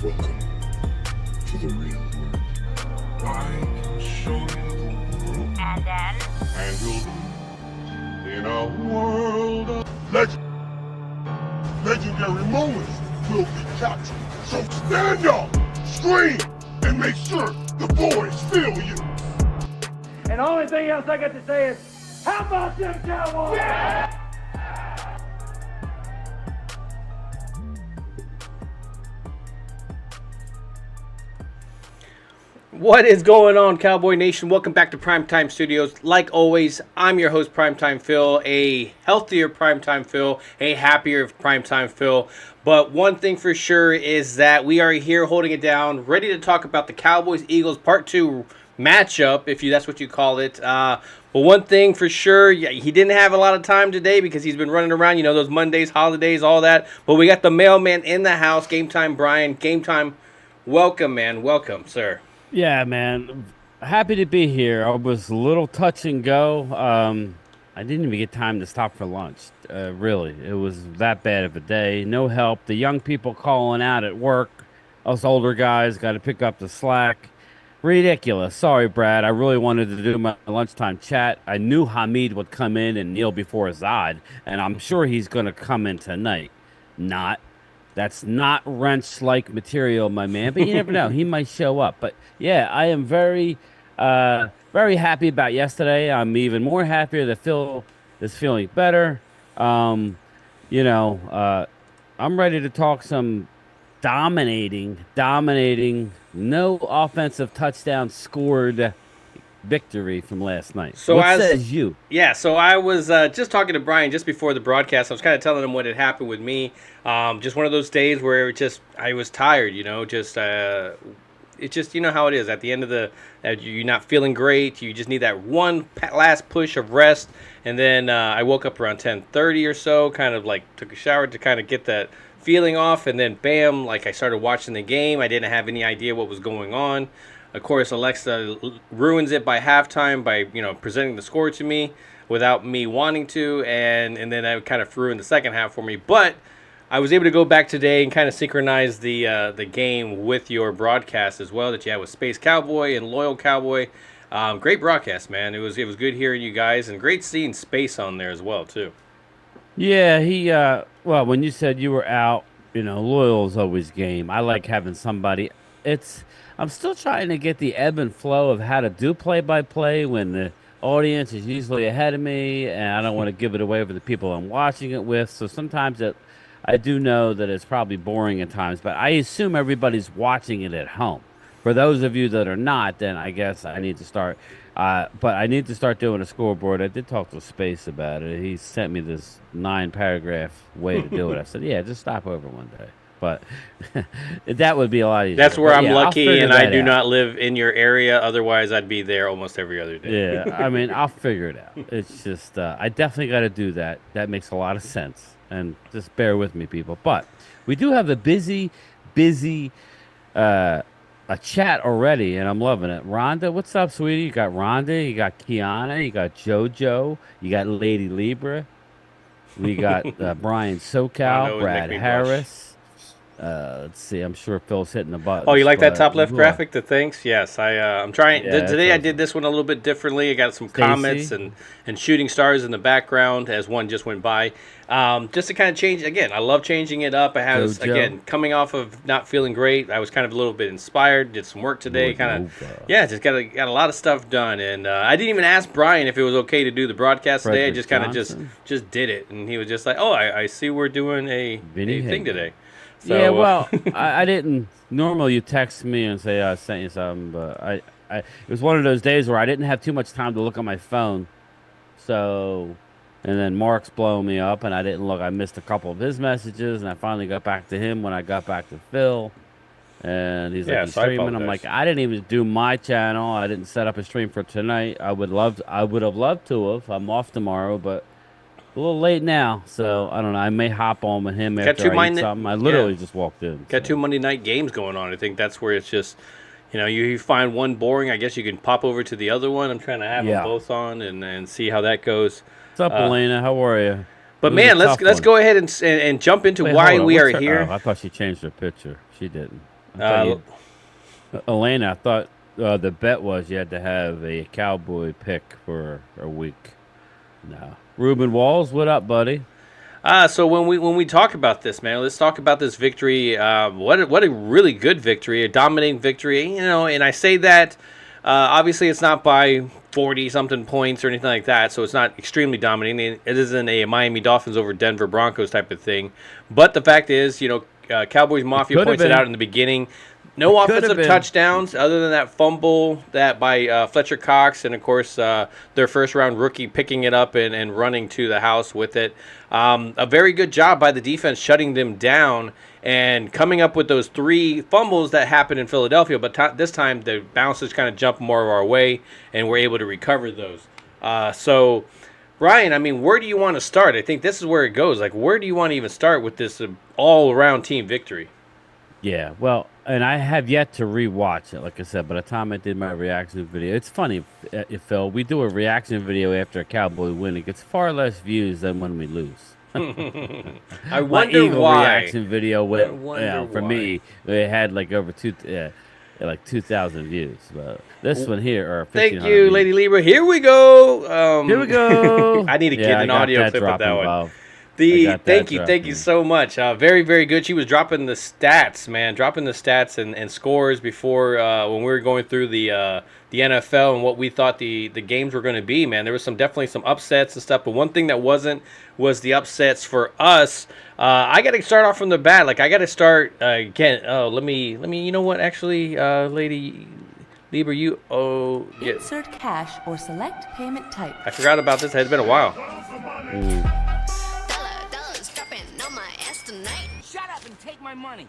Welcome to the real world. I can show you the world. And then? And you'll be in a world of legendary moments will be captured. So stand up, scream, and make sure the boys feel you. And the only thing else I got to say is, how about them Cowboys? Yeah! What is going on, Cowboy Nation? Welcome back to Primetime Studios. Like always, I'm your host, Primetime Phil, a healthier Primetime Phil, a happier Primetime Phil. But one thing for sure is that we are here holding it down, ready to talk about the Cowboys-Eagles Part 2 matchup, if that's what you call it. But one thing for sure, he didn't have a lot of time today because he's been running around, those Mondays, holidays, all that. But we got the mailman in the house, Gametime Bryan. Gametime, welcome, man. Welcome, sir. Yeah, man. Happy to be here. I was a little touch and go. I didn't even get time to stop for lunch. Really, it was that bad of a day. No help. The young people calling out at work. Us older guys got to pick up the slack. Ridiculous. Sorry, Brad. I really wanted to do my lunchtime chat. I knew Hamid would come in and kneel before Azad, and I'm sure he's going to come in tonight. Not. That's not wrench-like material, my man. But you never know. He might show up. But, yeah, I am very, very happy about yesterday. I'm even more happier that Phil is feeling better. I'm ready to talk some dominating, no offensive touchdown scored victory from last night. So what says you? Yeah, so I was just talking to Bryan just before the broadcast. I was kind of telling him what had happened with me. Just one of those days where I was tired, it's just, how it is. At the end of you're not feeling great. You just need that one last push of rest. And then I woke up around 10:30 or so, kind of like took a shower to kind of get that feeling off. And then bam, like I started watching the game. I didn't have any idea what was going on. Of course, Alexa ruins it by halftime by, presenting the score to me without me wanting to. And then I kind of threw in the second half for me. But I was able to go back today and kind of synchronize the game with your broadcast as well that you had with Space Cowboy and Loyal Cowboy. Great broadcast, man. It was good hearing you guys, and great seeing Space on there as well, too. Yeah, well, when you said you were out, Loyal's always game. I like having somebody. I'm still trying to get the ebb and flow of how to do play-by-play when the audience is usually ahead of me, and I don't want to give it away for the people I'm watching it with. So sometimes I do know that it's probably boring at times, but I assume everybody's watching it at home. For those of you that are not, then I guess I need to start. But I need to start doing a scoreboard. I did talk to Space about it. He sent me this 9-paragraph way to do it. I said, yeah, just stop over one day. But that would be a lot easier. That's where I'm lucky, and I do not live in your area. Otherwise, I'd be there almost every other day. Yeah, I mean, I'll figure it out. It's just I definitely got to do that. That makes a lot of sense. And just bear with me, people. But we do have a busy a chat already, and I'm loving it. Rhonda, what's up, sweetie? You got Rhonda, you got Kiana, you got JoJo, you got Lady Libra, we got Brian SoCal, Brad Harris. Let's see. I'm sure Phil's hitting the button. Oh, you like that top left graphic? The thanks. Yes, I'm trying. Yeah, today I did this one a little bit differently. I got some comments and shooting stars in the background as one just went by. Just to kind of change again. I love changing it up. I was again coming off of not feeling great. I was kind of a little bit inspired. Did some work today. Just got a lot of stuff done. And I didn't even ask Bryan if it was okay to do the broadcast today. I just kind of just did it, and he was just like, "Oh, I see we're doing a thing today." So, yeah, well, I didn't. Normally, you text me and say I sent you something, but it was one of those days where I didn't have too much time to look on my phone. So, and then Mark's blowing me up, and I didn't look. I missed a couple of his messages, and I finally got back to him when I got back to Phil. And he's Yeah, like, "You so I streaming?" I'm like, apologize. "I didn't even do my channel. I didn't set up a stream for tonight. I would have loved to have. I'm off tomorrow, but a little late now. So I don't know. I may hop on with him Got after two I eat Monday, something. I yeah, literally just walked in. got two So Monday night games going on. I think that's where it's just, you find one boring. I guess you can pop over to the other one. I'm trying to have them yeah. both on and see how that goes. What's up, Uh, Elena? How are you? It but was a man, let's tough one. go ahead and jump into Wait, why hold on. we are What's her? here. Oh, I thought she changed her picture. She didn't. I thought Uh, Elena, I thought the bet was you had to have a Cowboy pick for a week. No. Ruben Walls, what up, buddy? So when we talk about this, man, let's talk about this victory. What a really good victory, a dominating victory. And I say that obviously it's not by 40 something points or anything like that, so it's not extremely dominating. It isn't a Miami Dolphins over Denver Broncos type of thing. But the fact is, Cowboys Mafia points it out in the beginning. No offensive touchdowns other than that fumble that by Fletcher Cox, and of course their first round rookie picking it up and running to the house with it. A very good job by the defense shutting them down and coming up with those 3 fumbles that happened in Philadelphia. But this time the bounces kind of jumped more of our way, and we're able to recover those. So, Brian, I mean, where do you want to start? I think this is where it goes. Like, where do you want to even start with this all-around team victory? Yeah, well, and I have yet to rewatch it. Like I said, by the time I did my reaction video, it's funny, if Phil, we do a reaction video after a Cowboy win. It gets far less views than when we lose. I wonder my Eagle why. reaction video went, for why. me, it had like over 2,000 views. But this one here, or Thank 1,500 you, views. Lady Libra. Here we go. Here we go. I need to get an audio clip of that one. Bob. Thank you so much. Very, very good. She was dropping the stats, man, and scores before when we were going through the NFL and what we thought the games were going to be. Man, there was definitely some upsets and stuff, but one thing that wasn't was the upsets for us. I got to start off from the bat. Like I got to start again. Oh, let me. You know what? Actually, Lady Lieber, Insert cash or select payment type. I forgot about this. It had been a while. Dollars dropping on my ass tonight. Shut up and take my money.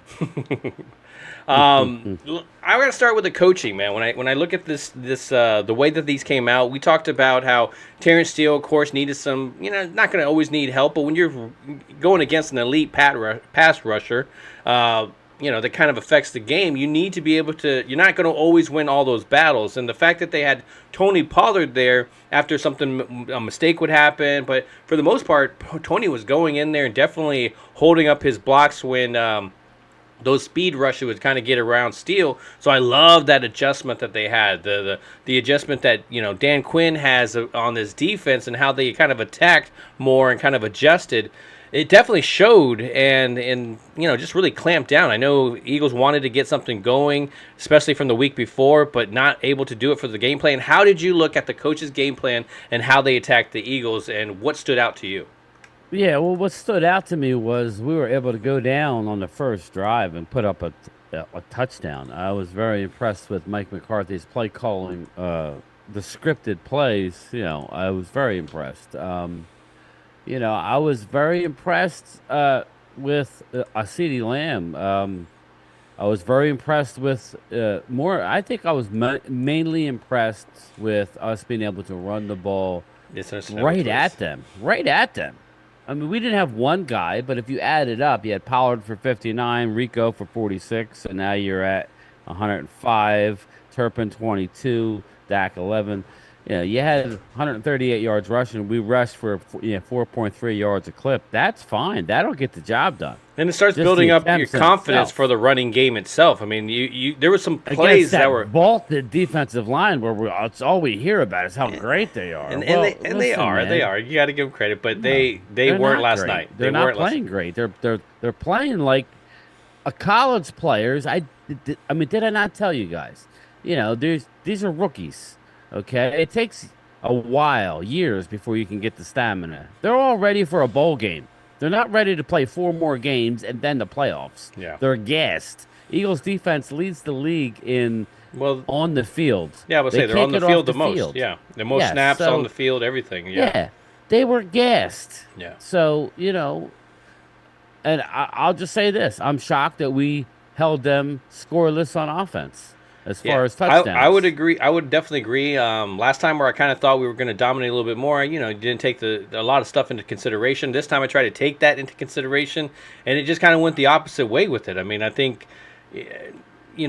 I got to start with the coaching, man. When I look at this the way that these came out, we talked about how Terrence Steele, of course, needed some. Not going to always need help, but when you're going against an elite pass rusher, that kind of affects the game. You need to be able to. You're not going to always win all those battles, and the fact that they had Tony Pollard there after a mistake would happen, but for the most part, Tony was going in there and definitely holding up his blocks when those speed rushes would kind of get around Steele. So I love that adjustment that they had, the adjustment that Dan Quinn has on this defense and how they kind of attacked more and kind of adjusted. It definitely showed and just really clamped down. I know Eagles wanted to get something going, especially from the week before, but not able to do it for the game plan. How did you look at the coach's game plan and how they attacked the Eagles, and what stood out to you? Yeah, well, what stood out to me was we were able to go down on the first drive and put up a touchdown. I was very impressed with Mike McCarthy's play calling, the scripted plays. I was very impressed. I was very impressed with CeeDee Lamb. I was very impressed with more. I think I was mainly impressed with us being able to run the ball right at them. I mean, we didn't have one guy, but if you add it up, you had Pollard for 59, Rico for 46, and now you're at 105, Turpin 22, Dak 11. You had 138 yards rushing. We rushed for 4.3 yards a clip. That's fine. That'll get the job done. And it starts building up your confidence for the running game itself. I mean, there were some plays that were vaulted defensive line where it's all we hear about is how great they are. They are. You got to give them credit, but they weren't last night. They're not playing great. They're playing like a college players. I mean, did I not tell you guys? These are rookies. Okay, it takes a while, years, before you can get the stamina. They're all ready for a bowl game. They're not ready to play 4 more games and then the playoffs. Yeah, they're gassed. Eagles defense leads the league on the field. Yeah, I would say they're on the field the most. Yeah, the most snaps on the field, everything. Yeah, they were gassed. Yeah. So and I'll just say this: I'm shocked that we held them scoreless on offense as far as touchdowns. I would agree. I would definitely agree. Last time where I kind of thought we were going to dominate a little bit more, didn't take a lot of stuff into consideration. This time I tried to take that into consideration, and it just kind of went the opposite way with it. I mean, I think,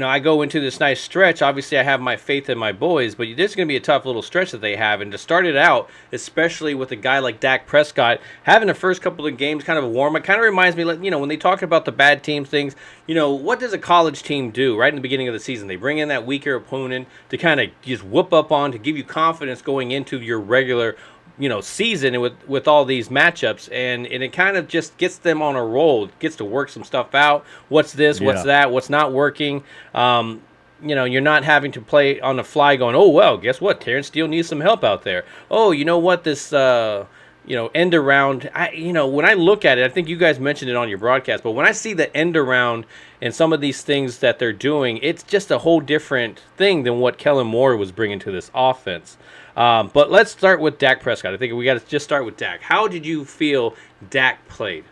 I go into this nice stretch. Obviously, I have my faith in my boys, but this is going to be a tough little stretch that they have. And to start it out, especially with a guy like Dak Prescott, having the first couple of games kind of a warm, it kind of reminds me, when they talk about the bad team things, what does a college team do right in the beginning of the season? They bring in that weaker opponent to kind of just whoop up on, to give you confidence going into your regular season with all these matchups, and it kind of just gets them on a roll, gets to work some stuff out. What's this? What's that? What's not working? You're not having to play on the fly going, oh, well, guess what? Terrence Steele needs some help out there. Oh, you know what? This, end around, when I look at it, I think you guys mentioned it on your broadcast, but when I see the end around and some of these things that they're doing, it's just a whole different thing than what Kellen Moore was bringing to this offense. But let's start with Dak Prescott. I think we got to just start with Dak. How did you feel Dak played?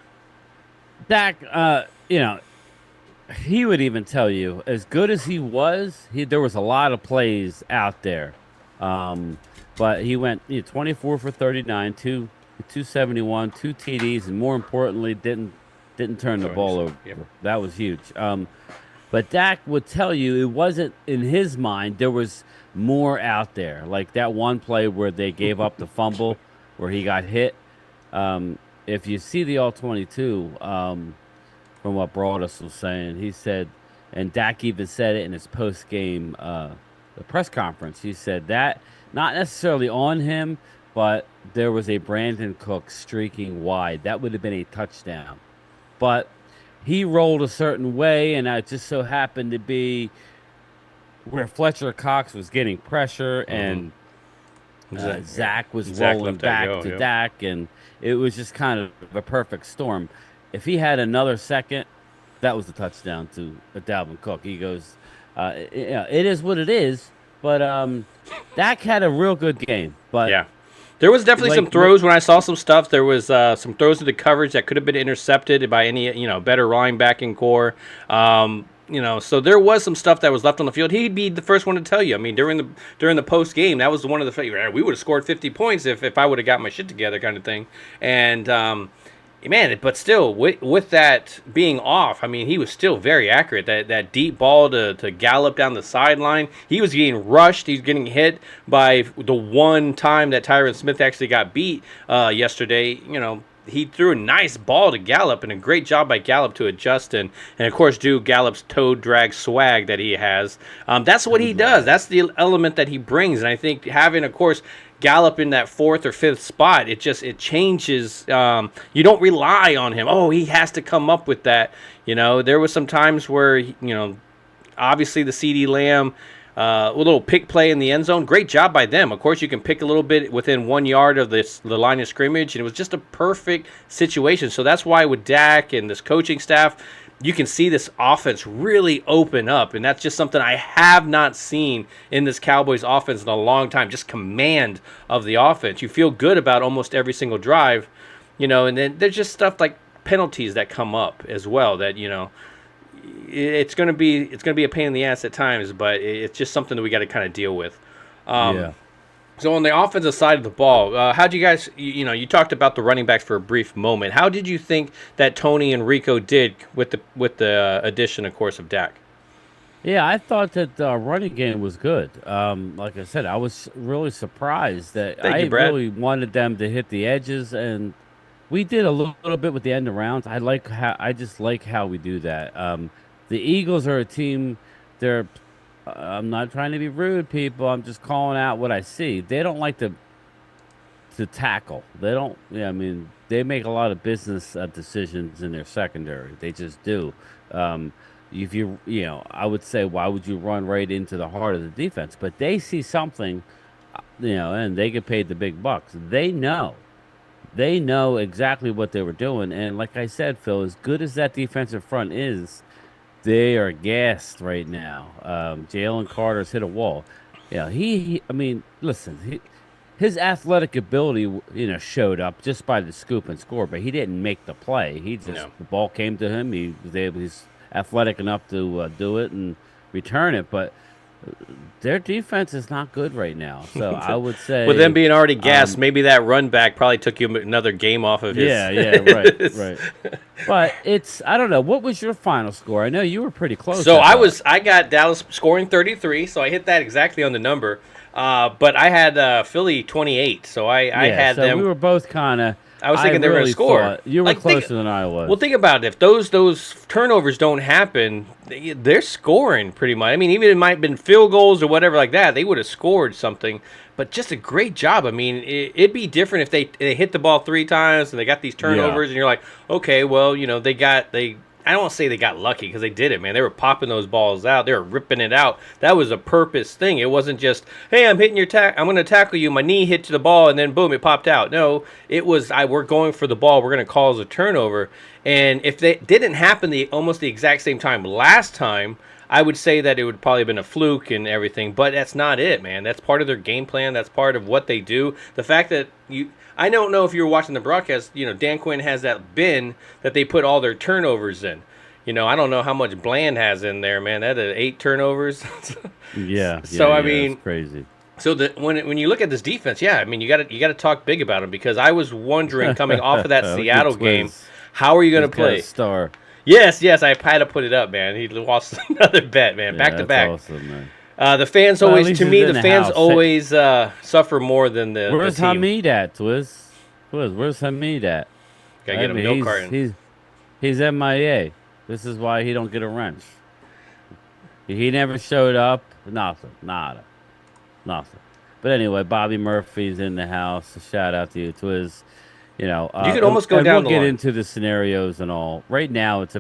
Dak, he would even tell you, as good as he was, there was a lot of plays out there. But he went 24 for 39, 271, 2 TDs, and more importantly, didn't turn the ball over. Yep. That was huge. But Dak would tell you it wasn't in his mind. There was more out there, like that one play where they gave up the fumble, where he got hit. If you see the all-22, from what Broadus was saying, he said, and Dak even said it in his post-game the press conference. He said that not necessarily on him, but there was a Brandon Cook streaking wide. That would have been a touchdown. But he rolled a certain way, and it just so happened to be where Fletcher Cox was getting pressure, and Zach was rolling back to Dak, and it was just kind of a perfect storm. If he had another second, that was a touchdown to Dalvin Cook. He goes, it is what it is, but Dak had a real good game. But yeah. There was definitely some throws when I saw some stuff. There was some throws into coverage that could have been intercepted by any better linebacking core. So there was some stuff that was left on the field. He'd be the first one to tell you. I mean, during the post game, that was one of the we would have scored 50 points if I would have got my shit together, kind of thing. And but still, with that being off, I mean, he was still very accurate. That deep ball to Gallup down the sideline, he was getting rushed. He's getting hit by the one time that Tyron Smith actually got beat yesterday. He threw a nice ball to Gallup, and a great job by Gallup to adjust and of course, do Gallup's toe drag swag that he has. That's what he does. That's the element that he brings, and I think having, of course, Gallup in that 4th or 5th spot, it changes. You don't rely on him. Oh, he has to come up with that. There was some times where, obviously the CeeDee Lamb, a little pick play in the end zone. Great job by them. Of course, you can pick a little bit within 1 yard of the line of scrimmage, and it was just a perfect situation. So that's why with Dak and this coaching staff, you can see this offense really open up, and that's just something I have not seen in this Cowboys offense in a long time, just command of the offense. You feel good about almost every single drive, and then there's just stuff like penalties that come up as well that, it's going to be a pain in the ass at times, but it's just something that we got to kind of deal with. So on the offensive side of the ball, how do you guys, you talked about the running backs for a brief moment. How did you think that Tony and Rico did with the addition, of course, of Dak? Yeah, I thought that the running game was good. Like I said, I was really surprised that really wanted them to hit the edges, and we did a little bit with the end arounds. I just like how we do that. The Eagles are a team. I'm not trying to be rude, people. I'm just calling out what I see. They don't like to tackle. They don't. Yeah, I mean, they make a lot of business decisions in their secondary. They just do. If I would say, why would you run right into the heart of the defense? But they see something, and they get paid the big bucks. They know exactly what they were doing. And like I said, Phil, as good as that defensive front is, they are gassed right now. Jalen Carter's hit a wall. Yeah, his athletic ability, showed up just by the scoop and score, but he didn't make the play. The ball came to him. He was able. athletic enough to do it and return it. But their defense is not good right now. So I would say, with them being already gassed, maybe that run back probably took you another game off of his. Yeah, right. But I don't know. What was your final score? I know you were pretty close. So I got Dallas scoring 33, so I hit that exactly on the number. But I had Philly 28, so I had so them. We were both kind of. I was thinking they were going to score. You were closer than I was. Well, think about it. If those turnovers don't happen, they're scoring pretty much. I mean, even if it might have been field goals or whatever like that, they would have scored something. But just a great job. I mean, it'd be different if they hit the ball 3 times and they got these turnovers, and you're like, okay, well, I don't want to say they got lucky because they did it, man. They were popping those balls out. They were ripping it out. That was a purpose thing. It wasn't just, hey, I'm hitting your I'm going to tackle you. My knee hit to the ball, and then boom, it popped out. No, it was, we're going for the ball. We're going to cause a turnover. And if they didn't happen almost the exact same time last time, I would say that it would probably have been a fluke and everything. But that's not it, man. That's part of their game plan. That's part of what they do. The fact that I don't know if you were watching the broadcast, Dan Quinn has that bin that they put all their turnovers in. I don't know how much Bland has in there, man. That 8 turnovers. Yeah. So I mean, it's crazy. So when you look at this defense, I mean, you got to talk big about them, because I was wondering coming off of that Seattle game, how are you going to play? Star. Yes, I had to put it up, man. He lost another bet, man, back to back. Awesome, man. The fans always suffer more than the Where's the team. Hamid at, Twiz? Where's Hamid at? Gotta get him a milk carton. He's MIA. This is why he don't get a wrench. He never showed up. Nothing. But anyway, Bobby Murphy's in the house. Shout out to you, Twiz. You could almost go down the line. We'll get into the scenarios and all. Right now, it's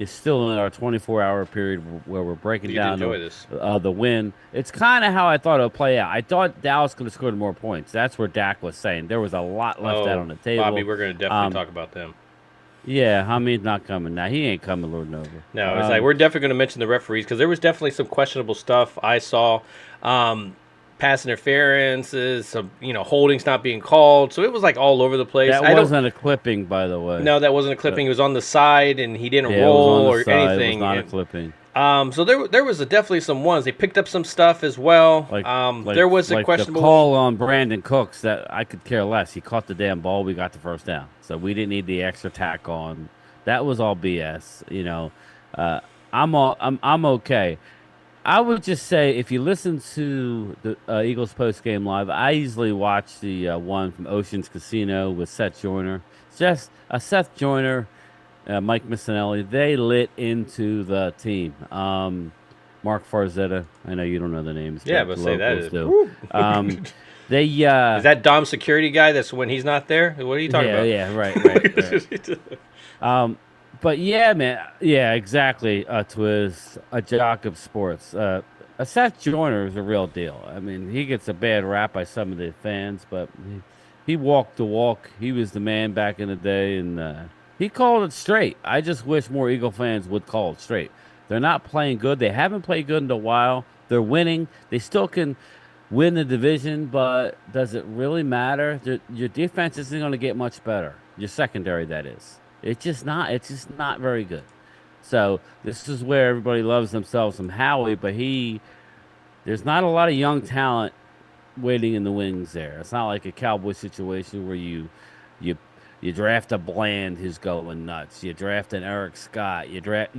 still in our 24-hour period where we're breaking down the win. It's kind of how I thought it would play out. I thought Dallas could have scored more points. That's where Dak was saying. There was a lot left out on the table. Bobby, we're going to definitely talk about them. Yeah, Hamid's not coming now. He ain't coming, Lord over. No, it's like we're definitely going to mention the referees, because there was definitely some questionable stuff I saw. Pass interferences, some holdings not being called. So it was like all over the place. That wasn't a clipping, by the way. No, that wasn't a clipping. It was on the side, and he didn't roll or anything. It was not a clipping. So there was definitely some ones. They picked up some stuff as well. There was a questionable the call on Brandon Cooks that I could care less. He caught the damn ball. We got the first down, so we didn't need the extra tack on. That was all BS. I'm okay. I would just say, if you listen to the Eagles post game live, I usually watch the one from Ocean's Casino with Seth Joyner. Just Seth Joyner. Mike Missinelli, they lit into the team. Mark Farzetta, I know you don't know the names. Yeah, but say that is. They is that Dom security guy? That's when he's not there. What are you talking about? Yeah, right. But yeah, man, exactly. Twiz, a jock of sports. Seth Joyner is a real deal. I mean, he gets a bad rap by some of the fans, but he walked the walk. He was the man back in the day, and he called it straight. I just wish more Eagle fans would call it straight. They're not playing good. They haven't played good in a while. They're winning. They still can win the division, but does it really matter? Your defense isn't going to get much better. Your secondary, that is. It's just not very good. So this is where everybody loves themselves some Howie, but there's not a lot of young talent waiting in the wings there. It's not like a Cowboy situation where you draft a Bland who's going nuts. You draft an Eric Scott. You draft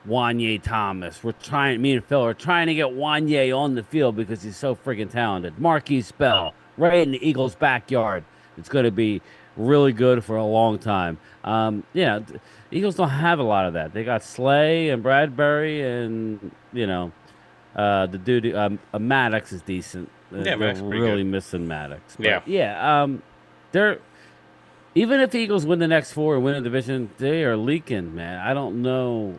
Wanye Thomas. Me and Phil are trying to get Wanye on the field because he's so freaking talented. Marquise Bell, right in the Eagles' backyard. It's going to be really good for a long time. The Eagles don't have a lot of that. They got Slay and Bradbury, and the dude Maddox is decent. Yeah, Maddox they're really good. Missing Maddox. But they're. Even if the Eagles win the next 4 and win the division, they are leaking, man. I don't know.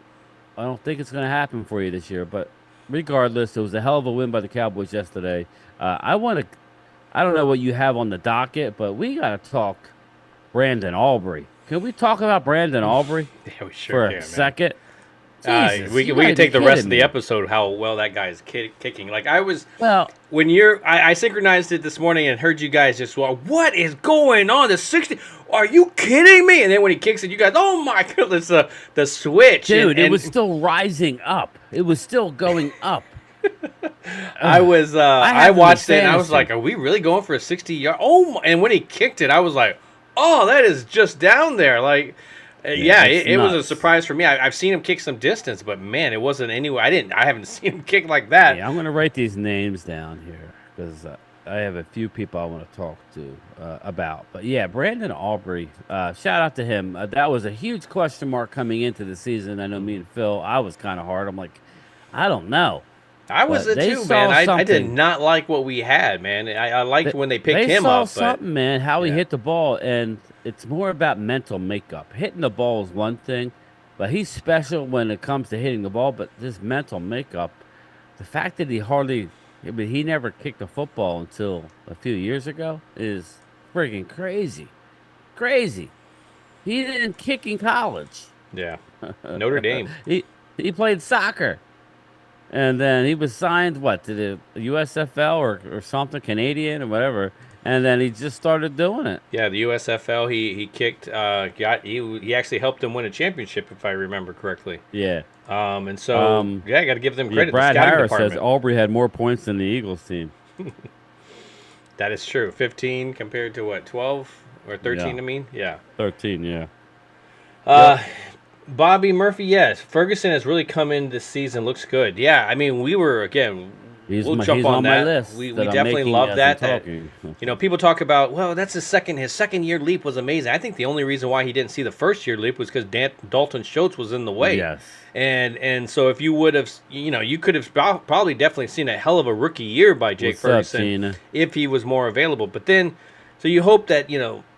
I don't think it's going to happen for you this year. But regardless, it was a hell of a win by the Cowboys yesterday. I don't know what you have on the docket, but we got to talk Brandon Aubrey. Can we talk about Brandon Aubrey yeah, we sure for a second? Jesus, we can take the rest of the episode how well that guy is kicking. Like I synchronized it this morning and heard you guys just, well, what is going on? The 60 Are you kidding me? And then when he kicks it, you guys, oh my goodness, the switch. Dude, and it was still rising up. It was still going up. I was I have watched the it and I was fantasy. like, are we really going for a 60-yard? Oh my, and when he kicked it, I was like, oh, that is just down there. Like yeah, it's it was a nuts. surprise for me. I've seen him kick some distance, but man, it wasn't anywhere. I haven't seen him kick like that. Yeah, I'm going to write these names down here because I have a few people I want to talk to about. But yeah, Brandon Aubrey, shout out to him. That was a huge question mark coming into the season. I know me and Phil, I was kind of hard. I'm like, I don't know. I was But it they too, saw man. I did something. not like what we had, man. I liked when they picked They him saw up, but something, man, how he yeah. hit the ball, and it's more about mental makeup. Hitting the ball is one thing, but he's special when it comes to hitting the ball. But this mental makeup, the fact that he never kicked a football until a few years ago is freaking crazy. Crazy. He didn't kick in college. Yeah. Notre Dame. He played soccer. And then he was signed, what, to the USFL or something, Canadian or whatever. And then he just started doing it. Yeah, the USFL. He kicked. He actually helped them win a championship, if I remember correctly. Yeah. And so yeah, I got to give them Yeah, credit. Brad the scouting Harris department. says Aubrey had more points than the Eagles team. That is true. 15 compared to what, 12 or 13? Yeah. I mean, yeah. 13, yeah. Bobby Murphy, yes. Ferguson has really come in this season. Looks good. Yeah, I mean, we were again. He's We'll jump he's on on that. my list. We that I'm definitely making love as that. I'm that talking. you know, people talk about, well, that's his second year leap was amazing. I think the only reason why he didn't see the first year leap was because Dalton Schultz was in the way. Yes. And so if you would have, you could have probably definitely seen a hell of a rookie year by Jake What's up, Ferguson Tina? if he was more available. But then, so you hope that,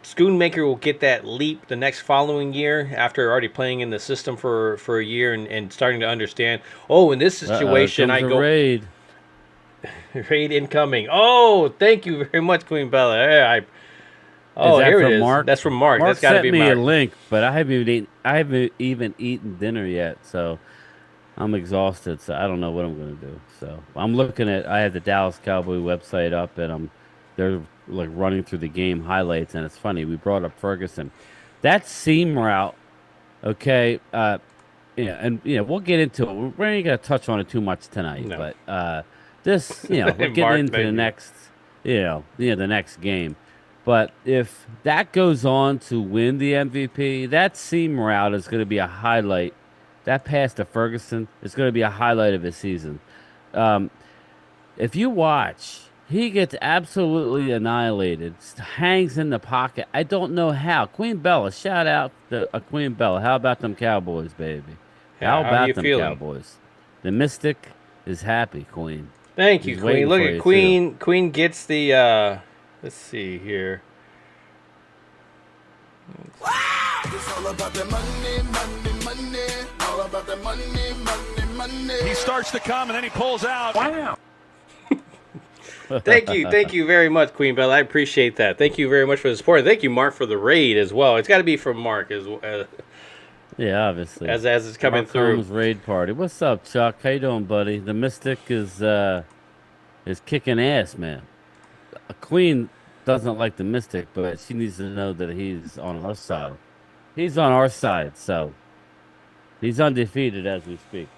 Schoonmaker will get that leap the next following year after already playing in the system for a year and starting to understand, in this situation, Comes I a go. raid. Raid incoming. Oh, thank you very much, Queen Bella. Is that here from it is. Mark? That's from Mark. Mark That's got to sent be me Mark. a link, but I haven't even eaten dinner yet, so I'm exhausted. So I don't know what I'm gonna do. So I'm looking at. I have the Dallas Cowboy website up, and they're like running through the game highlights, and it's funny. We brought up Ferguson. That seam route, okay. We'll get into it. We're ain't gonna touch on it too much tonight, No. but this, we're getting Mark, into thank the you. next, the next game. But if that goes on to win the MVP, that seam route is going to be a highlight. That pass to Ferguson is going to be a highlight of his season. If you watch, he gets absolutely annihilated, hangs in the pocket. I don't know how. Queen Bella, shout out to Queen Bella. How about them Cowboys, baby? Yeah, How how about you them feeling? Cowboys? The Mystic is happy, Queen. Thank you, He's Queen. waiting Look for at you, Queen. Queen gets the. Let's see here. It's all about the money, money, money. All about the money, money, money. He starts to come and then he pulls out. Wow. Thank you very much, Queen Bella. I appreciate that. Thank you very much for the support. Thank you, Mark, for the raid as well. It's got to be from Mark Yeah, obviously. as it's coming Mark through. Holmes raid party. What's up, Chuck? How you doing, buddy? The Mystic is kicking ass, man. A Queen doesn't like the Mystic, but she needs to know that he's on our side. He's on our side, so he's undefeated as we speak.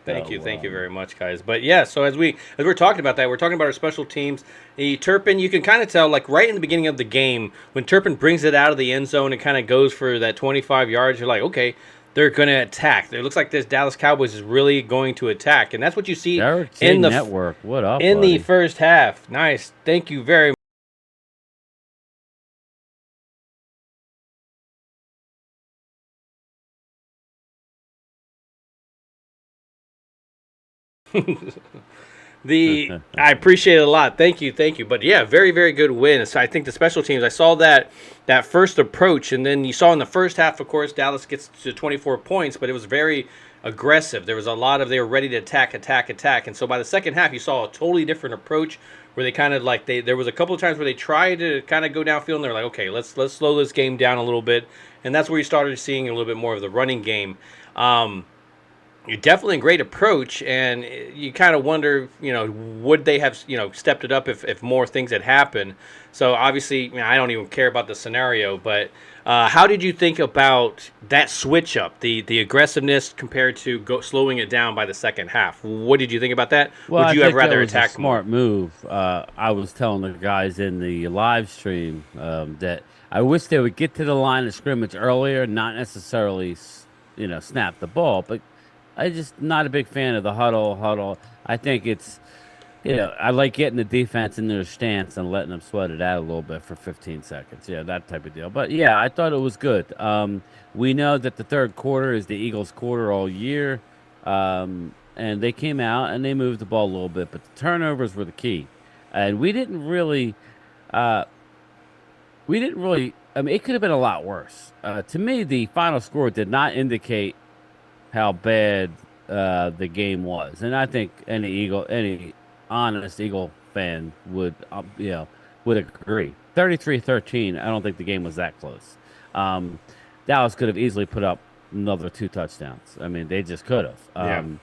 Thank you very much, guys. But yeah, so as we're talking about that, we're talking about our special teams. The Turpin, you can kind of tell, like right in the beginning of the game, when Turpin brings it out of the end zone and kind of goes for that 25 yards, you're like, okay, they're going to attack. It looks like this Dallas Cowboys is really going to attack, and that's what you see Derek in the Network. What up, in buddy? the first half. Nice, thank you very much. I appreciate it a lot. Thank you. But yeah, very, very good win. So I think the special teams, I saw that first approach, and then you saw in the first half, of course, Dallas gets to 24 points, but it was very aggressive. There was a lot of, they were ready to attack. And so by the second half, you saw a totally different approach where they kind of like, there was a couple of times where they tried to kind of go downfield, and they're like, okay, let's slow this game down a little bit. And that's where you started seeing a little bit more of the running game. Definitely a great approach, and you kind of wonder, would they have, stepped it up if more things had happened? So obviously, I don't even care about the scenario, but how did you think about that switch up, the aggressiveness compared to slowing it down by the second half? What did you think about that? Well, Would you I have think that rather was a attacked more? smart move. I was telling the guys in the live stream that I wish they would get to the line of scrimmage earlier, not necessarily, snap the ball, but I just not a big fan of the huddle. I think it's, I like getting the defense in their stance and letting them sweat it out a little bit for 15 seconds. Yeah, that type of deal. But yeah, I thought it was good. We know that the third quarter is the Eagles' quarter all year, and they came out and they moved the ball a little bit, but the turnovers were the key, and we didn't really. I mean, it could have been a lot worse. To me, the final score did not indicate how bad the game was, and I think any honest Eagle fan would agree. 33-13. I don't think the game was that close. Dallas could have easily put up another 2 touchdowns. I mean, they just could have.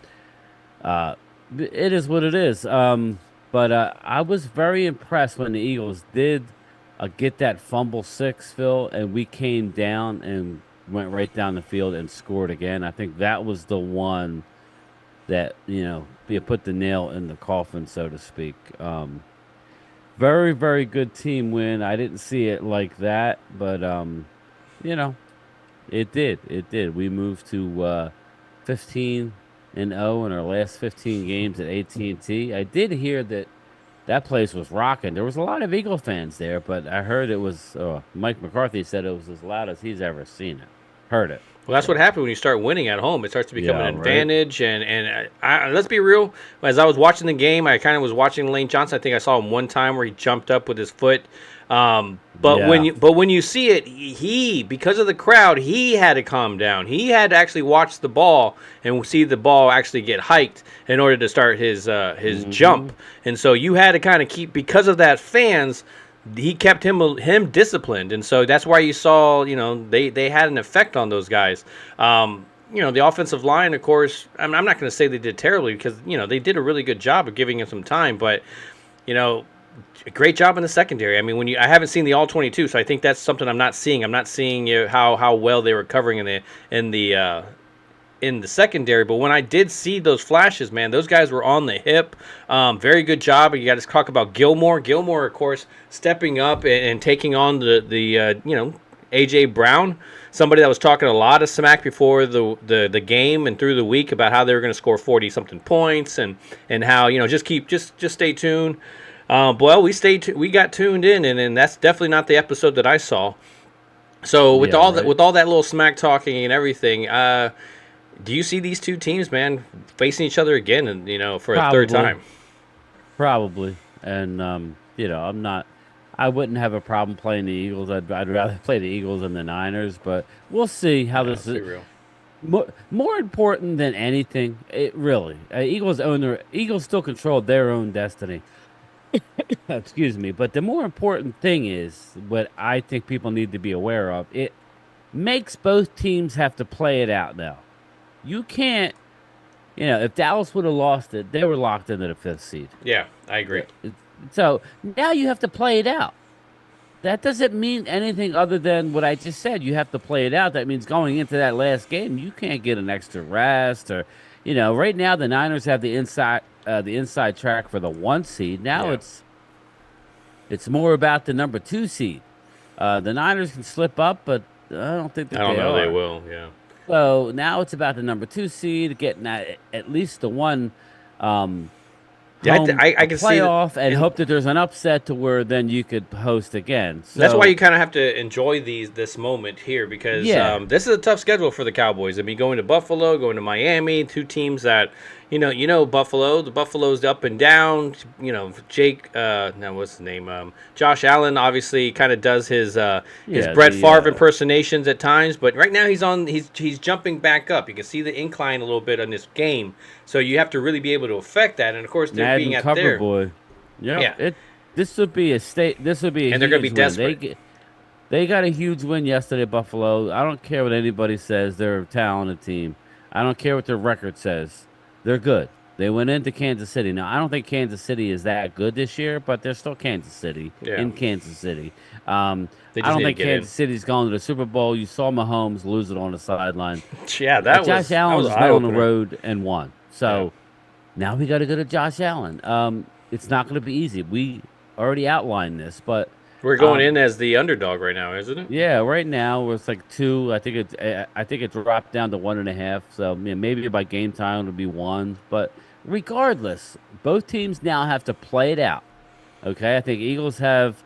It is what it is. But I was very impressed when the Eagles did get that fumble 6, Phil, and we came down and went right down the field and scored again. I think that was the one that, you put the nail in the coffin, so to speak. Very, very good team win. I didn't see it like that, but, it did. It did. We moved to 15-0 in our last 15 games at AT&T. I did hear that place was rocking. There was a lot of Eagle fans there, but I heard it was Mike McCarthy said it was as loud as he's ever seen it. Heard it. Well, that's what happens when you start winning at home. It starts to become an advantage. Right. And let's be real. As I was watching the game, I kind of was watching Lane Johnson. I think I saw him one time where he jumped up with his foot. When you see it, because of the crowd, he had to calm down. He had to actually watch the ball and see the ball actually get hiked in order to start his jump. And so you had to kind of keep, because of that, fans. He kept him disciplined, and so that's why you saw, they had an effect on those guys. The offensive line, of course, I'm not going to say they did terribly because, they did a really good job of giving him some time, but, a great job in the secondary. I mean, I haven't seen the all 22, so I think that's something I'm not seeing. I'm not seeing how well they were covering in the secondary, but when I did see those flashes, man, those guys were on the hip. Very good job. You got to talk about Gilmore. Gilmore, of course, stepping up and taking on the A.J. Brown, somebody that was talking a lot of smack before the game and through the week about how they were going to score 40-something points and how, just stay tuned. Well, we got tuned in, and that's definitely not the episode that I saw. So with all that little smack talking and everything, do you see these two teams, man, facing each other again, and for a third time? Probably, and I wouldn't have a problem playing the Eagles. I'd rather play the Eagles than the Niners, but we'll see how this is. Real. More important than anything, Eagles still control their own destiny. Excuse me, but the more important thing is what I think people need to be aware of. It makes both teams have to play it out now. You can't, if Dallas would have lost it, they were locked into the 5th seed. Yeah, I agree. So now you have to play it out. That doesn't mean anything other than what I just said. You have to play it out. That means going into that last game, you can't get an extra rest or, right now the Niners have the inside track for the 1 seed. Now it's more about the number 2 seed. The Niners can slip up, but I don't think that they are. I don't know they will. Yeah. So now it's about the number 2 seed getting at least the one I can playoff and hope that there's an upset to where then you could host again. So, that's why you kind of have to enjoy this moment here because this is a tough schedule for the Cowboys. I mean, going to Buffalo, going to Miami, 2 teams that Buffalo. The Buffalo's up and down. Jake. What's his name? Josh Allen obviously kind of does his Brett Favre impersonations at times, but right now he's jumping back up. You can see the incline a little bit on this game, so you have to really be able to affect that. And of course, they're being at there. Boy. Yeah. This would be a state. This would be a and they're going to be desperate. They got a huge win yesterday, Buffalo. I don't care what anybody says. They're a talented team. I don't care what their record says. They're good. They went into Kansas City. Now, I don't think Kansas City is that good this year, but they're still Kansas City in Kansas City. I don't think Kansas City's going to the Super Bowl. You saw Mahomes lose it on the sideline. Yeah, that Josh was Allen went on the road and won. So now we got to go to Josh Allen. It's not going to be easy. We already outlined this, but we're going in as the underdog right now, isn't it? yeah, right now it's like 2. I think it dropped down to 1.5. So maybe by game time it'll be 1. But regardless, both teams now have to play it out. Okay, I think Eagles have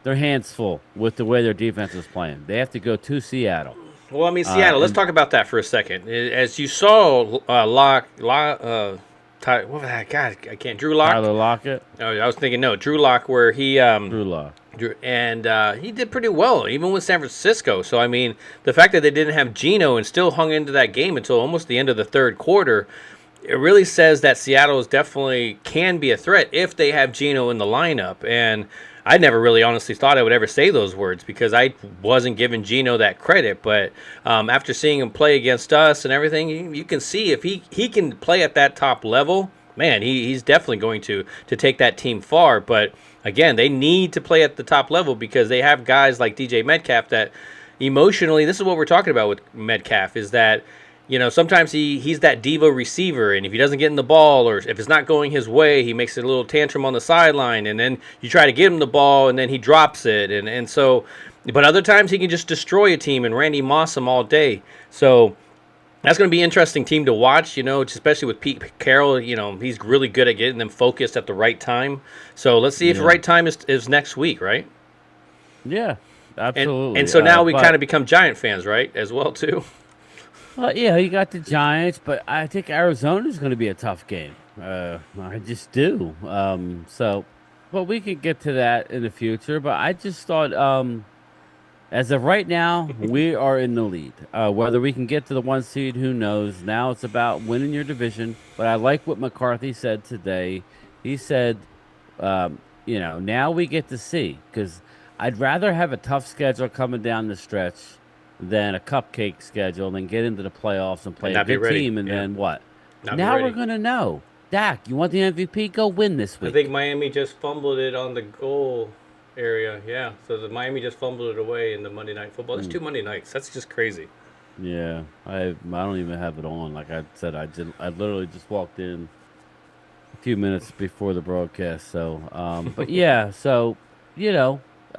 their hands full with the way their defense is playing. They have to go to Seattle. Well, I mean, Seattle. Let's talk about that for a second. As you saw, what was that? God, I can't. Drew Lock. Tyler Lockett. Oh, I was thinking Drew Lock, where he Drew Lock. And he did pretty well, even with San Francisco. So, I mean, the fact that they didn't have Geno and still hung into that game until almost the end of the third quarter, it really says that Seattle is definitely can be a threat if they have Geno in the lineup. And I never really honestly thought I would ever say those words because I wasn't giving Geno that credit. But after seeing him play against us and everything, you can see if he can play at that top level, man, he's definitely going to take that team far. But again, they need to play at the top level because they have guys like DJ Metcalf that emotionally, this is what we're talking about with Metcalf, is that, sometimes he's that diva receiver, and if he doesn't get in the ball or if it's not going his way, he makes a little tantrum on the sideline, and then you try to give him the ball, and then he drops it. And so, but other times he can just destroy a team and Randy Moss him all day. So that's going to be an interesting team to watch, especially with Pete Carroll. He's really good at getting them focused at the right time. So let's see if the right time is next week, right? Yeah, absolutely. And so now we kind of become Giant fans, right, as well, too? Well, yeah, you got the Giants, but I think Arizona's going to be a tough game. I just do. But we could get to that in the future. But I just thought, as of right now, we are in the lead. Whether we can get to the 1 seed, who knows? Now it's about winning your division. But I like what McCarthy said today. He said, now we get to see. Because I'd rather have a tough schedule coming down the stretch than a cupcake schedule, and get into the playoffs and play a good team, and then what? Now we're going to know. Dak, you want the MVP? Go win this week. I think Miami just fumbled it on the goal area. Yeah, so the Miami just fumbled it away in the Monday Night Football. That's 2 Monday nights. That's just crazy. Yeah, I don't even have it on. Like I said, I literally just walked in a few minutes before the broadcast. So, but yeah, so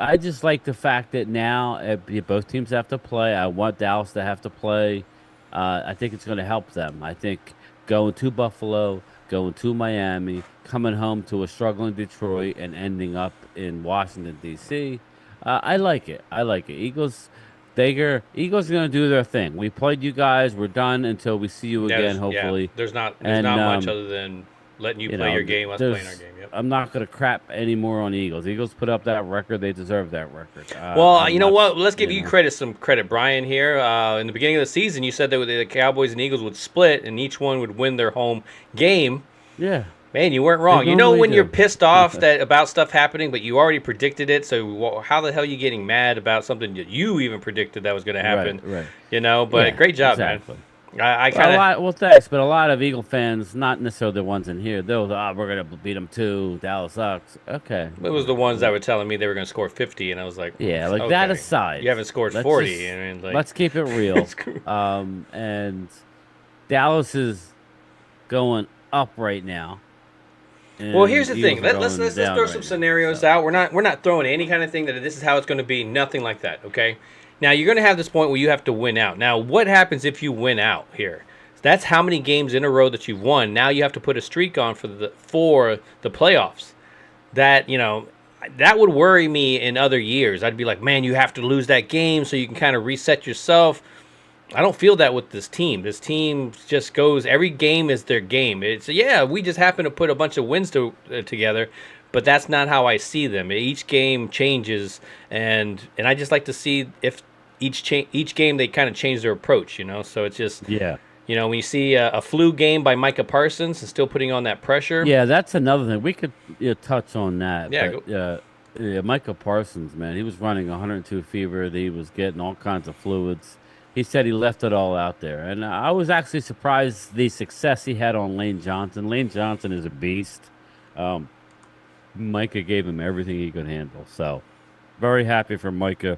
I just like the fact that now both teams have to play. I want Dallas to have to play. I think it's going to help them. I think going to Buffalo, going to Miami, coming home to a struggling Detroit, and ending up in Washington, D.C., I like it. Eagles are going to do their thing. We played you guys. We're done until we see you again, hopefully. Yeah. There's not much other than letting you play your game, us playing our game. Yep. I'm not going to crap anymore on the Eagles. Eagles put up that record. They deserve that record. Well, you know what? Let's give you some credit, Brian, here. In the beginning of the season, you said that the Cowboys and Eagles would split, and each one would win their home game. Yeah. Man, you weren't wrong. When you're pissed off about stuff happening, but you already predicted it, so how the hell are you getting mad about something that you even predicted that was going to happen? Right. But great job, exactly. man. I kind of well, thanks, but a lot of Eagle fans, not necessarily the ones in here, they'll we're gonna beat them too. Dallas sucks. Okay, it was the ones that were telling me they were gonna score 50, and I was like, okay. That aside, you haven't scored 40. Let's keep it real. And Dallas is going up right now. Well, here's the thing. Let's throw some scenarios out. We're not throwing any kind of thing that this is how it's going to be. Nothing like that. Okay. Now, you're going to have this point where you have to win out. Now, what happens if you win out here? That's how many games in a row that you've won. Now you have to put a streak on for the playoffs. That would worry me in other years. I'd be like, man, you have to lose that game so you can kind of reset yourself. I don't feel that with this team. This team just goes, every game is their game. We just happen to put a bunch of wins together, but that's not how I see them. Each game changes, and I just like to see if each game they kind of change their approach, So it's just when you see a flu game by Micah Parsons and still putting on that pressure. Yeah, that's another thing. We could touch on that. Yeah, Micah Parsons, man, he was running 102 fever. He was getting all kinds of fluids. he said he left it all out there. And I was actually surprised the success he had on Lane Johnson. Lane Johnson is a beast. Micah gave him everything he could handle. So, very happy for Micah.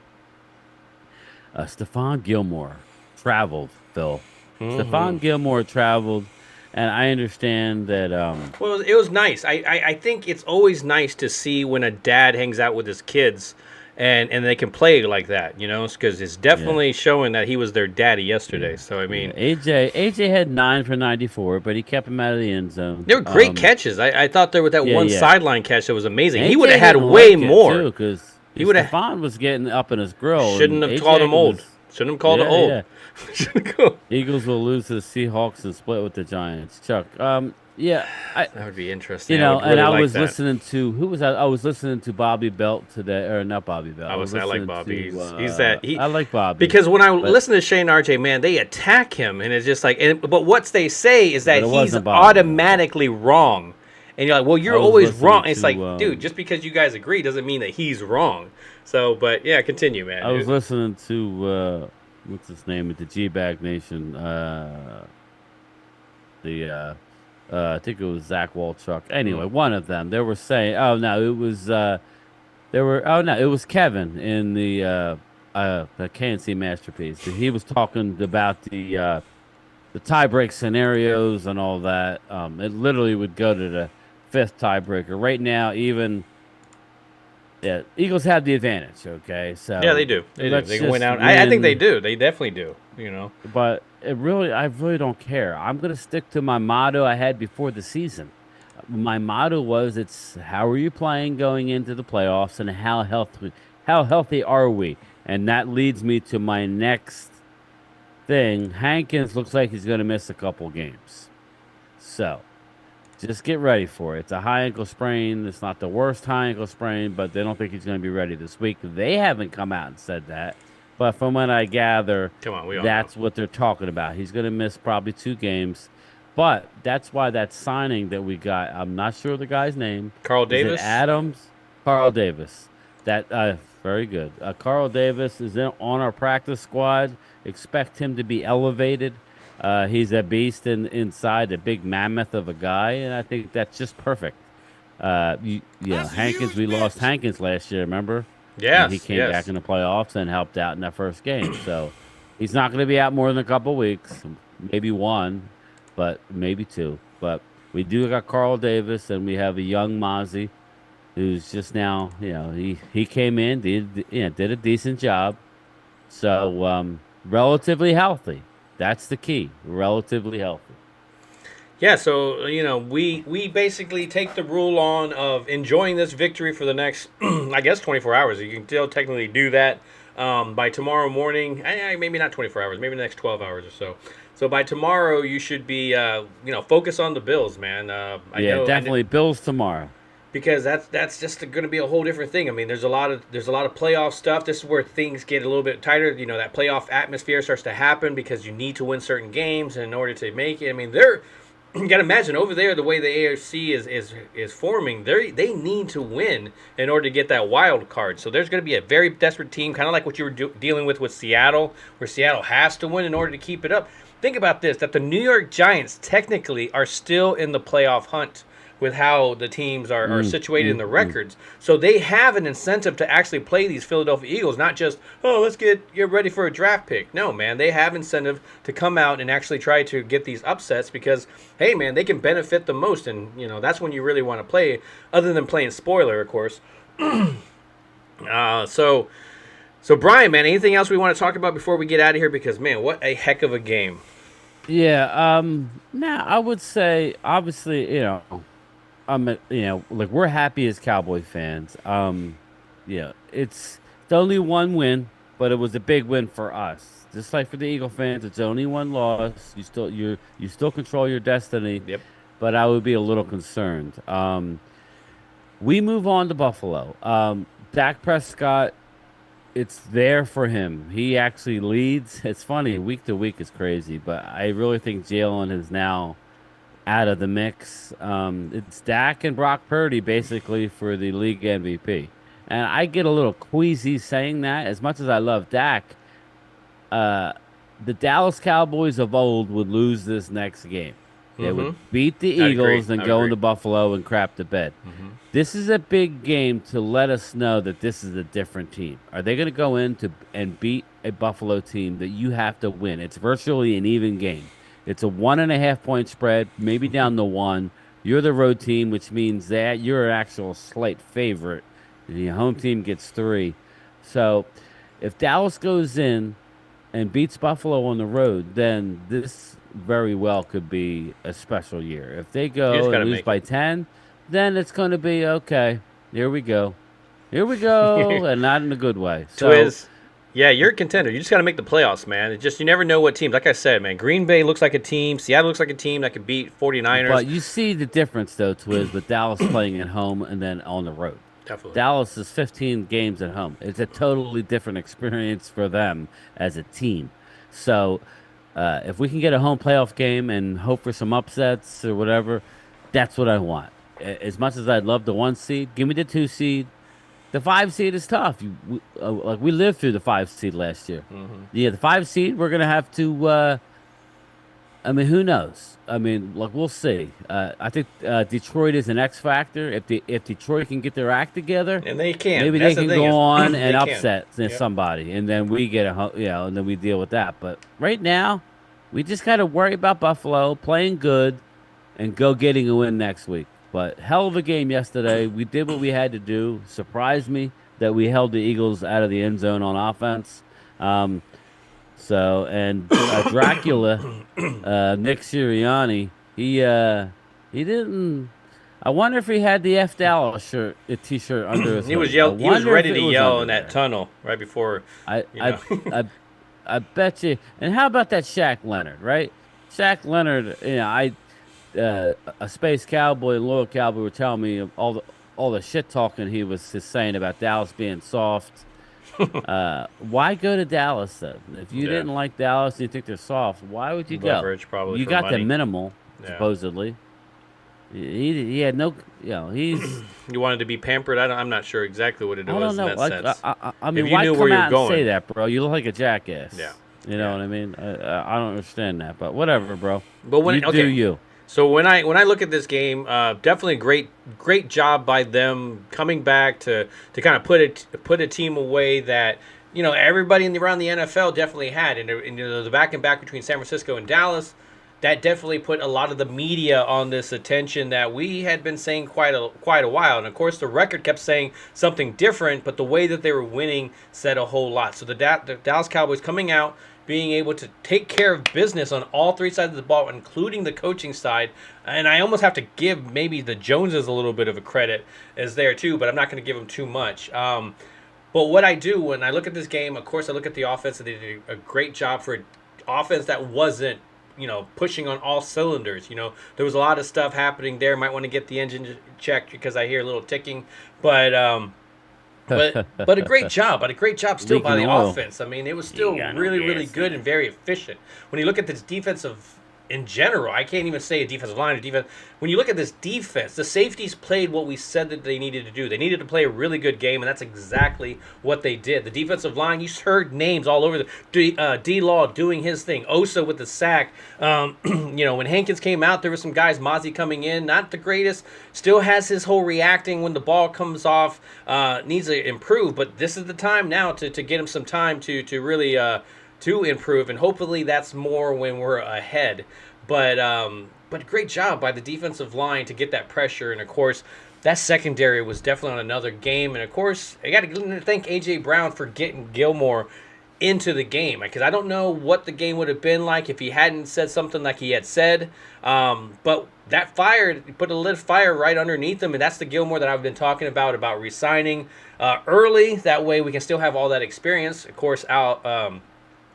Stephon Gilmore traveled, Phil. Stephon Gilmore traveled, and I understand that. Well, it was nice. I think it's always nice to see when a dad hangs out with his kids, and they can play like that, because it's definitely showing that he was their daddy yesterday. So I mean, AJ had 9 for 94, but he kept him out of the end zone. They were great catches. I thought there was that one sideline catch that was amazing. AJ He would have had way more because he would have. Stephon was getting up in his grill. Shouldn't have called him old. Shouldn't have called him old. Yeah. Eagles will lose to the Seahawks and split with the Giants. Chuck, that would be interesting. I was listening to who was that? I was listening to Bobby Belt today, or not Bobby Belt. I like Bobby. I like Bobby because when I listen to Shane RJ, man, they attack him, and it's just like, but what they say is that he's automatically wrong, and you're like, well, you're always wrong. It's like, dude, just because you guys agree doesn't mean that he's wrong. So, but yeah, continue, man. I was listening to what's his name at the G-Bag Nation. I think it was Zach Walchuk. Anyway, one of them. They were saying, it was Kevin in the KNC Masterpiece. He was talking about the tie-break scenarios and all that. It literally would go to the 5th tiebreaker. Right now, even Eagles have the advantage. Okay, so yeah, they do. They can win out. I think they do. They definitely do. But I really don't care. I'm gonna stick to my motto I had before the season. My motto was, it's how are you playing going into the playoffs, and how healthy are we? And that leads me to my next thing. Hankins looks like he's gonna miss a couple games, so just get ready for it. It's a high ankle sprain. It's not the worst high ankle sprain, but they don't think he's going to be ready this week. They haven't come out and said that. But from what I gather, that's what they're talking about. He's going to miss probably 2 games. But that's why that signing that we got, I'm not sure the guy's name. Carl Davis? Adams? Carl Davis. Very good. Carl Davis is on our practice squad. Expect him to be elevated. He's a beast inside, a big mammoth of a guy, and I think that's just perfect. Hankins, we lost Hankins last year, remember? Yeah. He came back in the playoffs and helped out in that first game. So he's not going to be out more than a couple weeks, maybe 1, but maybe 2. But we do got Carl Davis, and we have a young Mozzie who's just now, he came in, did a decent job. So relatively healthy. That's the key. Relatively healthy. Yeah, so, we basically take the rule on of enjoying this victory for the next, 24 hours. You can still technically do that by tomorrow morning. Maybe not 24 hours, maybe the next 12 hours or so. So by tomorrow, you should be, focus on the Bills, man. Definitely Bills tomorrow. Because that's just going to be a whole different thing. I mean, there's a lot of playoff stuff. This is where things get a little bit tighter. That playoff atmosphere starts to happen because you need to win certain games in order to make it. I mean, you got to imagine over there the way the AFC is forming. They need to win in order to get that wild card. So there's going to be a very desperate team, kind of like what you were dealing with Seattle, where Seattle has to win in order to keep it up. Think about this: that the New York Giants technically are still in the playoff hunt with how the teams are situated in the records. So they have an incentive to actually play these Philadelphia Eagles, not just, let's get ready for a draft pick. No, man, they have incentive to come out and actually try to get these upsets because, hey, man, they can benefit the most. And, that's when you really want to play, other than playing spoiler, of course. So Brian, man, anything else we want to talk about before we get out of here? Because, man, what a heck of a game. Yeah, I would say, obviously, we're happy as Cowboy fans. It's only 1 win, but it was a big win for us. Just like for the Eagle fans, it's only 1 loss. You still control your destiny. Yep. But I would be a little concerned. We move on to Buffalo. Dak Prescott, it's there for him. He actually leads. It's funny, week to week is crazy, but I really think Jalen is now out of the mix. It's Dak and Brock Purdy basically for the league MVP. And I get a little queasy saying that. As much as I love Dak, the Dallas Cowboys of old would lose this next game. They would beat the I'd Eagles agree. and I'd go agree. into Buffalo and crap the bed. This is a big game to let us know that this is a different team. Are they going to go in and beat a Buffalo team that you have to win? It's virtually an even game. It's a 1.5 point spread, maybe down to 1. You're the road team, which means that you're an actual slight favorite. The home team gets 3. So if Dallas goes in and beats Buffalo on the road, then this very well could be a special year. If they You just go gotta and lose make by 10, then it's going to be okay. Here we go. Here we go, and not in a good way. So, Twiz, yeah, you're a contender. You just got to make the playoffs, man. It just you never know what teams. Like I said, man, Green Bay looks like a team. Seattle looks like a team that could beat 49ers. but you see the difference, though, Twiz, with Dallas playing at home and then on the road. Definitely. Dallas is 15 games at home. It's a totally different experience for them as a team. So if we can get a home playoff game and hope for some upsets or whatever, that's what I want. As much as I'd love the 1 seed, give me the 2 seed. The 5 seed is tough. We lived through the 5 seed last year. Yeah, the 5 seed, we're going to have to who knows? We'll see. I think Detroit is an X factor. If Detroit can get their act together, And they can. maybe That's they the can thing go is, on they and can. upset Yep. somebody, and then we get and then we deal with that. But right now, we just got to worry about Buffalo playing good and go getting a win next week. But hell of a game yesterday. We did what we had to do. Surprised me that we held the Eagles out of the end zone on offense. Dracula, Nick Sirianni, he didn't. I wonder if he had the F Dallas T-shirt under his. He was hood. He was wonder ready if it to was yell under in that there. tunnel right before. I, you know. I bet you. And how about that Shaq Leonard, right? Shaq Leonard, a space cowboy and loyal cowboy were telling me all the shit talking he was just saying about Dallas being soft. Why go to Dallas then? If you didn't like Dallas and you think they're soft, why would you Leverage, go? probably, You for got money. the minimal, Yeah. supposedly. He had no, he's. You wanted to be pampered. I'm not sure exactly what it I was don't know. in that sense. I mean, If you why knew come where you were out and say going. that, bro? You look like a jackass. Yeah. You know what I mean? I don't understand that, but whatever, bro. But when you do you. So when I look at this game, definitely great job by them coming back to kind of put a team away that everybody around the NFL definitely had, and the back and back between San Francisco and Dallas, that definitely put a lot of the media on this attention that we had been saying quite a while. And of course, the record kept saying something different, but the way that they were winning said a whole lot. So the Dallas Cowboys coming out, being able to take care of business on all 3 sides of the ball, including the coaching side. And I almost have to give maybe the Joneses a little bit of a credit as there too, but I'm not going to give them too much. But what I do when I look at this game, of course, I look at the offense, and they did a great job for an offense that wasn't pushing on all cylinders. There was a lot of stuff happening there. Might want to get the engine checked because I hear a little ticking. But a great job. But a great job still by the Leaking oil. offense. I mean, it was still You got no really, really gas. good and very efficient. When you look at this defensive in general, I can't even say a defensive line or defense. When you look at this defense, the safeties played what we said that they needed to do. They needed to play a really good game, and that's exactly what they did. The defensive line, you heard names all over. D-Law doing his thing. Osa with the sack. When Hankins came out, there were some guys, Mozzie coming in, not the greatest. Still has his whole reacting when the ball comes off. Needs to improve, but this is the time now to get him some time to really to improve, and hopefully that's more when we're ahead. But great job by the defensive line to get that pressure, and of course that secondary was definitely on another game. And of course I got to thank AJ Brown for getting Gilmore into the game, because I don't know what the game would have been like if he hadn't said something like he had said. But that put a lit fire right underneath him, and that's the Gilmore that I've been talking about re-signing early. That way we can still have all that experience. Of course,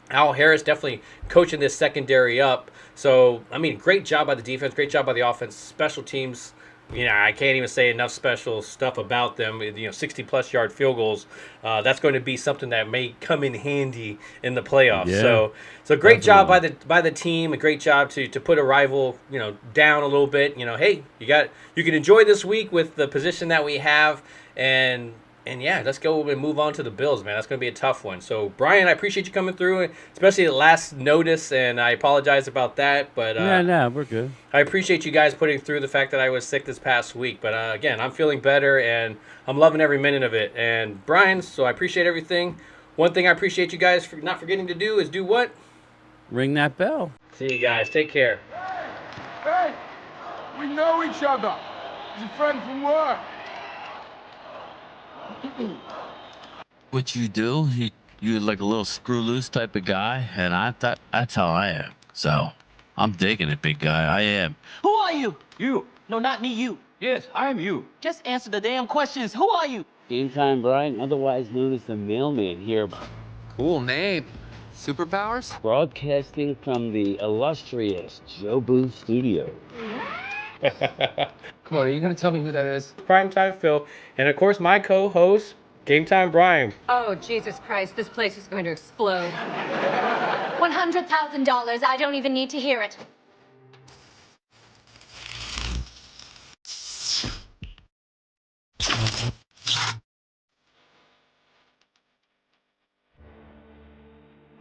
Al Harris definitely coaching this secondary up. So, I mean, great job by the defense, great job by the offense, special teams. I can't even say enough special stuff about them. 60-plus yard field goals. That's going to be something that may come in handy in the playoffs. Yeah, So great job by the team. A great job to put a rival, down a little bit. Hey, you can enjoy this week with the position that we have, and And yeah, let's go and move on to the Bills, man. That's going to be a tough one. So, Brian, I appreciate you coming through, especially at last notice, and I apologize about that. But No, we're good. I appreciate you guys putting through the fact that I was sick this past week. But again, I'm feeling better, and I'm loving every minute of it. And Brian, so I appreciate everything. One thing I appreciate you guys for not forgetting to do is do what? Ring that bell. See you guys. Take care. Hey, we know each other. He's a friend from work. What you do, you're like a little screw loose type of guy, and I thought that's how I am. So I'm digging it, big guy. I am. Who are you? You. No, not me, you. Yes, I am you. Just answer the damn questions. Who are you? Gametime Bryan, otherwise known as the mailman here, Cool name. Superpowers? broadcasting from the illustrious Joe Booth Studio. Come on, are you gonna tell me who that is? Primetime Phil. And of course, my co host, Gametime Brian. Oh, Jesus Christ, this place is going to explode. $100,000. I don't even need to hear it.